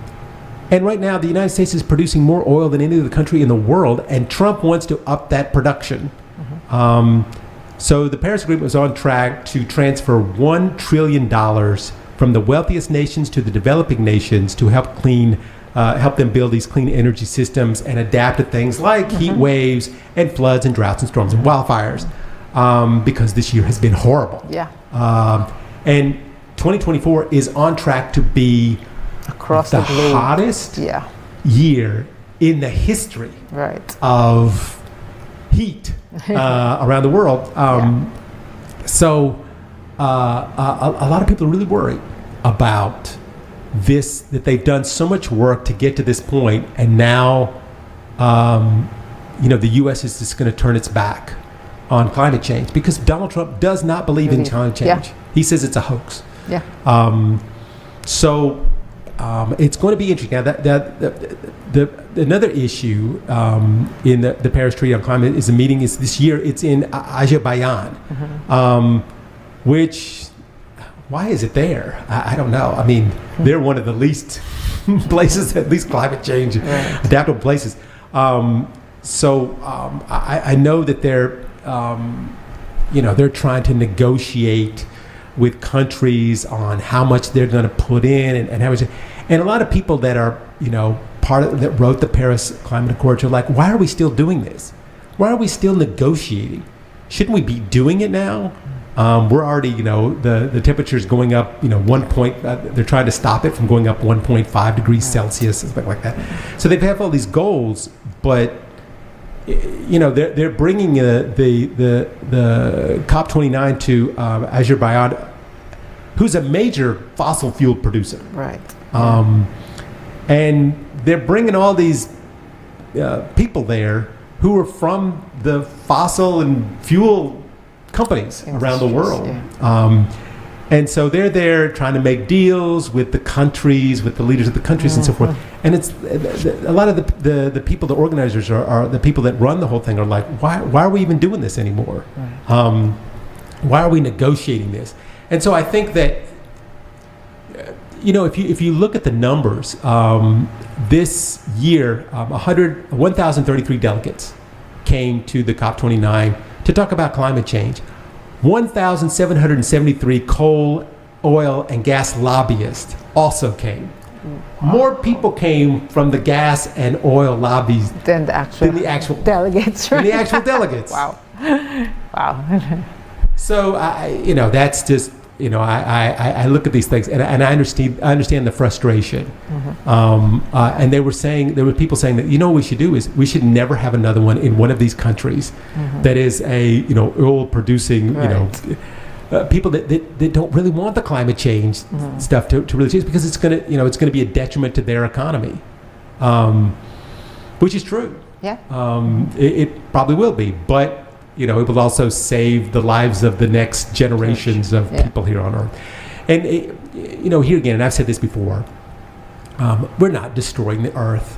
And right now, the United States is producing more oil than any other country in the world, and Trump wants to up that production. So the Paris Agreement was on track to transfer $1 trillion from the wealthiest nations to the developing nations to help them build these clean energy systems and adapt to things like heat waves and floods and droughts and storms and wildfires, because this year has been horrible. Yeah. And 2024 is on track to be Across the the globe. hottest Yeah. year in the history Right. of heat around the world. So a lot of people are really worried about this, that they've done so much work to get to this point, and now the U.S. is just going to turn its back on climate change because Donald Trump does not believe in climate change. Yeah. He says it's a hoax. Yeah. So it's going to be interesting. Now, another issue in the Paris Treaty on Climate is this year. It's in Azerbaijan, which, why is it there? I don't know. I mean, they're one of the least places, at least climate change adaptable places. So I know that they're trying to negotiate with countries on how much they're going to put in and how much. And a lot of people that are, that wrote the Paris Climate Accords are like, why are we still doing this? Why are we still negotiating? Shouldn't we be doing it now? We're already, the temperature is going up, they're trying to stop it from going up 1.5 degrees Celsius and stuff like that. So they have all these goals, but they're bringing the COP29 to Azerbaijan, who's a major fossil fuel producer. Right. And they're bringing all these people there who are from the fossil and fuel companies around the world. Yeah. And so they're there trying to make deals with the countries, with the leaders of the countries and so forth. And it's a lot of the people, the organizers are the people that run the whole thing are like, why are we even doing this anymore? Right. Why are we negotiating this? And so I think that, if you look at the numbers, this year, 1,033 delegates came to the COP29 to talk about climate change. 1,773 coal, oil, and gas lobbyists also came. More people came from the gas and oil lobbies Than the actual delegates. Right? Than the actual delegates. Wow. Wow. So that's just I look at these things and I understand the frustration. And there were people saying that what we should do is we should never have another one in one of these countries that is a oil producing people that don't really want the climate change stuff to really change, because it's gonna be a detriment to their economy, which is true. Yeah. It probably will be, but it will also save the lives of the next generations of people here on Earth. And here again, and I've said this before, we're not destroying the Earth.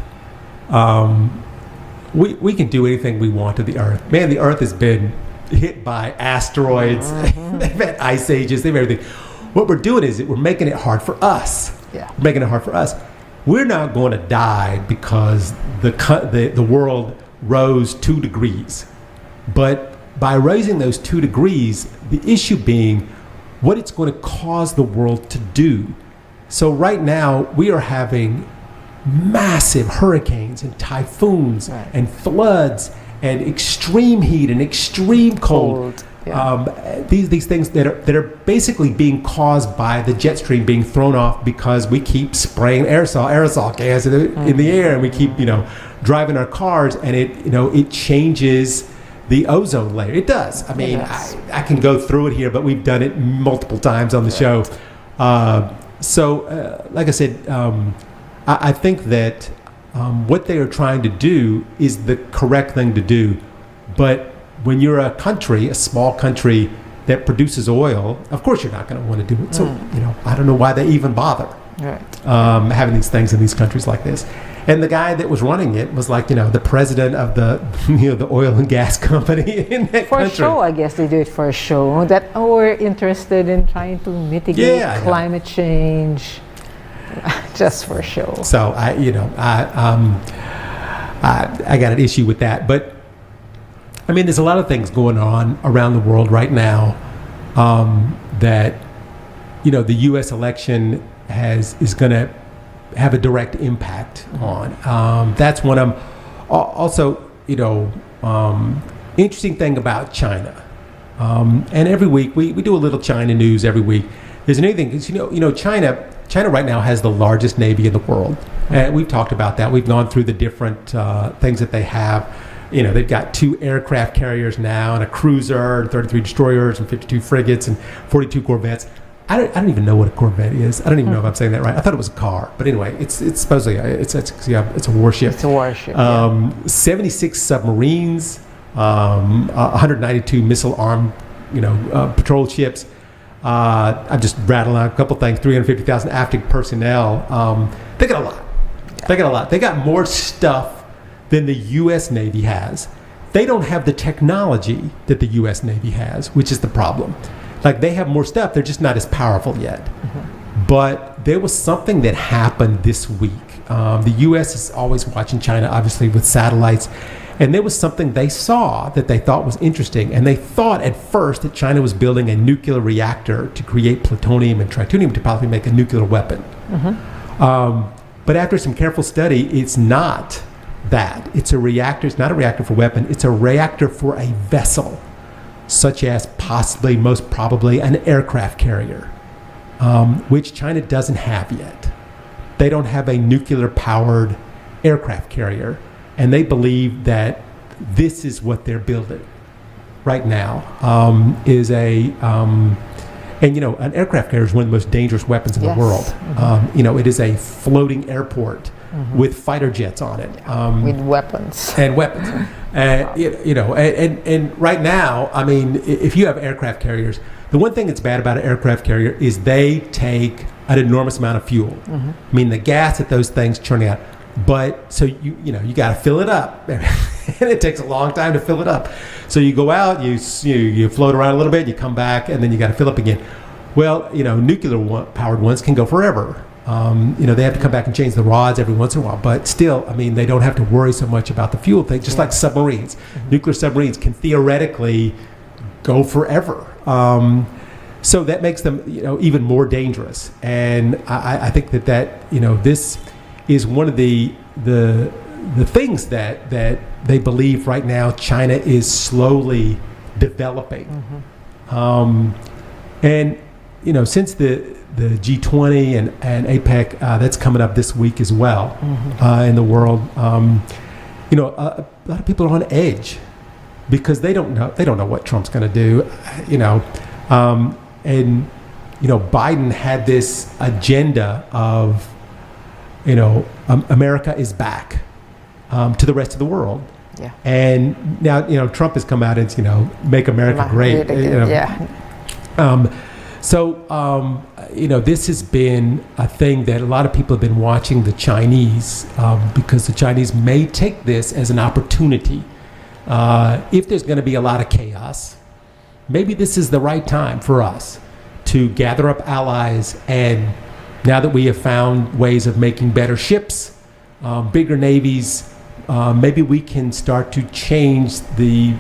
We can do anything we want to the Earth. Man, the Earth has been hit by asteroids. They've had ice ages. They've everything. What we're doing is we're making it hard for us. Yeah. We're making it hard for us. We're not going to die because the world rose 2 degrees. But by raising those 2 degrees, the issue being what it's going to cause the world to do. So right now, we are having massive hurricanes and typhoons and floods and extreme heat and extreme cold. These things that are basically being caused by the jet stream being thrown off because we keep spraying aerosol gas in the air, and we keep driving our cars, and it changes the ozone layer. It does. I mean, I can go through it here, but we've done it multiple times on the show. So, like I said, I think that what they are trying to do is the correct thing to do. But when you're a small country that produces oil, of course you're not going to want to do it. So, I don't know why they even bother having these things in these countries like this. And the guy that was running it was like, the president of the oil and gas company in that country. For a show, I guess they do it for a show. That we're interested in trying to mitigate climate change, just for a show. So I got an issue with that. But I mean, there's a lot of things going on around the world right now that, the U.S. election is going to have a direct impact on. That's one of them. Also, interesting thing about China. And every week, we do a little China news every week. There's anything, because, China right now has the largest navy in the world. And we've talked about that. We've gone through the different things that they have. They've got 2 aircraft carriers now, and a cruiser, 33 destroyers, and 52 frigates, and 42 corvettes. I don't even know what a corvette is. I don't even know if I'm saying that right. I thought it was a car, but anyway, it's supposedly it's a warship. It's a warship. 76 submarines, 192 missile-armed, patrol ships. I'm just rattling out a couple things. 350,000 active personnel. They got a lot. They got a lot. They got more stuff than the U.S. Navy has. They don't have the technology that the U.S. Navy has, which is the problem. Like, they have more stuff, they're just not as powerful yet. But there was something that happened this week. The U.S. is always watching China, obviously, with satellites. And there was something they saw that they thought was interesting. And they thought at first that China was building a nuclear reactor to create plutonium and tritium to possibly make a nuclear weapon. But after some careful study, it's not that. It's a reactor. It's not a reactor for weapon. It's a reactor for a vessel, such as possibly, most probably, an aircraft carrier, which China doesn't have yet. They don't have a nuclear-powered aircraft carrier, and they believe that this is what they're building right now, is an aircraft carrier is one of the most dangerous weapons in the world. It is a floating airport with fighter jets on it. With weapons. And weapons. And right now, I mean, if you have aircraft carriers, the one thing that's bad about an aircraft carrier is they take an enormous amount of fuel. I mean, the gas that those things churn out. But so you got to fill it up, and it takes a long time to fill it up. So you go out, you float around a little bit, you come back, and then you got to fill up again. Well, nuclear powered ones can go forever. They have to come back and change the rods every once in a while, but still, I mean, they don't have to worry so much about the fuel thing. Just like submarines, nuclear submarines can theoretically go forever. So that makes them, even more dangerous. And I think that this is one of the things that they believe right now China is slowly developing. And since the G20 and APEC that's coming up this week as well in the world, a lot of people are on edge because they don't know what Trump's going to do, and Biden had this agenda of America is back to the rest of the world. Yeah. And now, Trump has come out and, make America great. This has been a thing that a lot of people have been watching the Chinese because the Chinese may take this as an opportunity. If there's going to be a lot of chaos, maybe this is the right time for us to gather up allies, and now that we have found ways of making better ships, bigger navies, maybe we can start to change the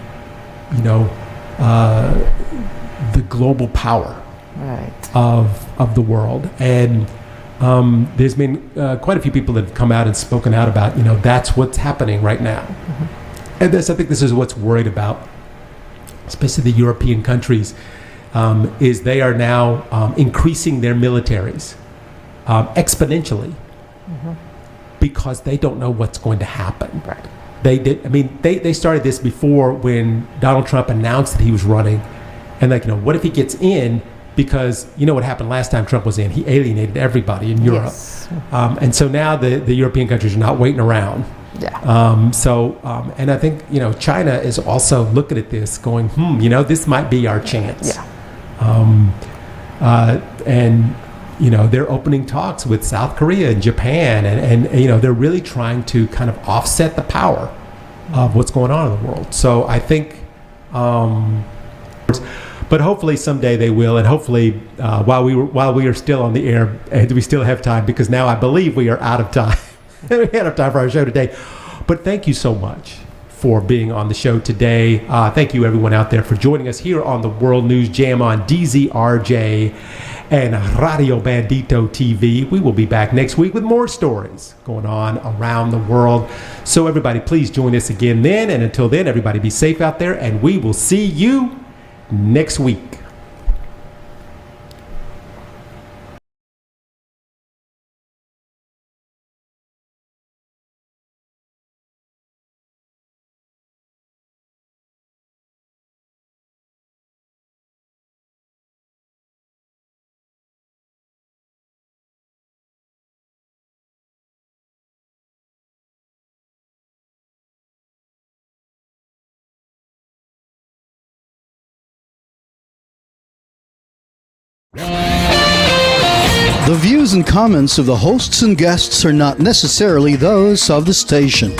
global power of the world. And there's been quite a few people that have come out and spoken out about, that's what's happening right now. And I think this is what's worried about, especially the European countries, is they are now increasing their militaries exponentially because they don't know what's going to happen. Right. They started this before when Donald Trump announced that he was running, and what if he gets in? Because what happened last time Trump was in, he alienated everybody in Europe. Yes. And so now the European countries are not waiting around. Yeah. And I think, China is also looking at this going, this might be our chance. Yeah. They're opening talks with South Korea and Japan, and they're really trying to kind of offset the power of what's going on in the world. So I think, but hopefully someday they will, and hopefully while we are still on the air, and we still have time, because now I believe we are out of time. We're out of time for our show today. But thank you so much for being on the show today. Thank you, everyone out there, for joining us here on the World News Jam on DZRJ and Radio Bandito TV. We will be back next week with more stories going on around the world. So everybody, please join us again then. And until then, everybody be safe out there, and we will see you next week. The views and comments of the hosts and guests are not necessarily those of the station.